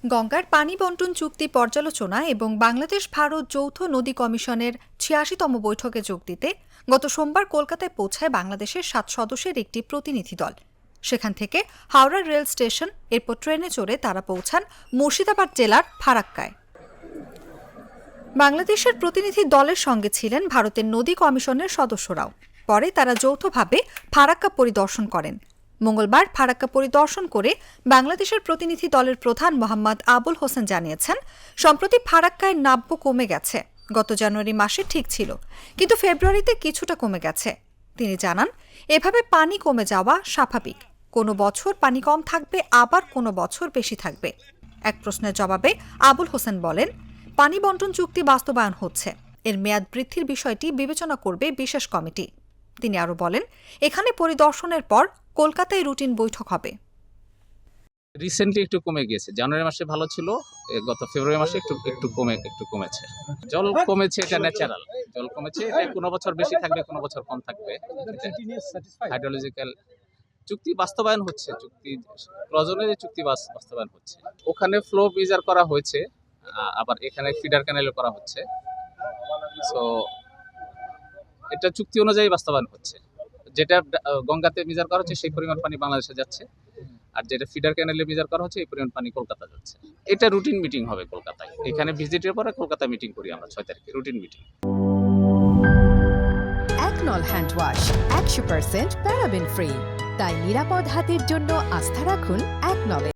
গঙ্গার পানি বন্টন চুক্তি পর্যালোচনা এবং বাংলাদেশ ভারত যৌথ নদী কমিশনের ৮৬তম বৈঠকে যোগ দিতে গত সোমবার কলকাতায় পৌঁছায় বাংলাদেশের ৭ সদস্যের একটি প্রতিনিধি দল। সেখান থেকে হাওড়া রেল স্টেশন, এরপর ট্রেনে চড়ে তারা পৌঁছান মুর্শিদাবাদ জেলার ফারাক্কায়। বাংলাদেশের প্রতিনিধি দলের সঙ্গে ছিলেন ভারতের নদী কমিশনের সদস্যরাও। পরে তারা যৌথভাবে ফারাক্কা পরিদর্শন করেন। মঙ্গলবার ফারাক্কা পরিদর্শন করে বাংলাদেশের প্রতিনিধি দলের প্রধান মোহাম্মদ আবুল হোসেন জানিয়েছেন, সম্প্রতি ফারাক্কায় নাব্য কমে গেছে। গত জানুয়ারি মাসে ঠিক ছিল, কিন্তু ফেব্রুয়ারিতে কিছুটা কমে গেছে। তিনি জানান, এভাবে পানি কমে যাওয়া স্বাভাবিক। কোনো বছর পানি কম থাকবে, আবার কোনো বছর বেশি থাকবে। এক প্রশ্নের জবাবে আবুল হোসেন বলেন, পানি বন্টন চুক্তি বাস্তবায়ন হচ্ছে, এর মেয়াদ বৃদ্ধির বিষয়টি বিবেচনা করবে বিশেষ কমিটি। তিনি আরও বলেন, এখানে পরিদর্শনের পর কলকাতায় রুটিন বৈঠক হবে। রিসেন্টলি একটু কমে গিয়েছে। জানুয়ারি মাসে ভালো ছিল, গত ফেব্রুয়ারি মাসে একটু কমেছে। জল কমেছে, এটা ন্যাচারাল। জল কমেছে, এটা কোনো বছর বেশি থাকবে, কোনো বছর কম থাকবে। হাইড্রোলজিক্যাল চুক্তি বাস্তবায়ন হচ্ছে, চুক্তি প্রয়োজনে চুক্তি বাস্তবায়ন হচ্ছে। ওখানে ফ্লো মেজার করা হয়েছে, আবার এখানে ফিডার ক্যানেলও করা হচ্ছে। সো এটা চুক্তি অনুযায়ী বাস্তবায়ন হচ্ছে। যেটা গঙ্গাতে মেজার করা হচ্ছে সেই পরিমাণ পানি বাংলাদেশে যাচ্ছে, আর যেটা ফিডার ক্যানেলে মেজার করা হচ্ছে এই পরিমাণ পানি কলকাতা যাচ্ছে। এটা রুটিন মিটিং হবে কলকাতায়। এখানে ভিজিটের পরে কলকাতায় মিটিং করি আমরা 6 তারিখে, রুটিন মিটিং। একনল হ্যান্ড ওয়াশ 100% প্যারাবেন ফ্রি, তাই নিরাপদ হাতের জন্য আস্থা রাখুন একনলে।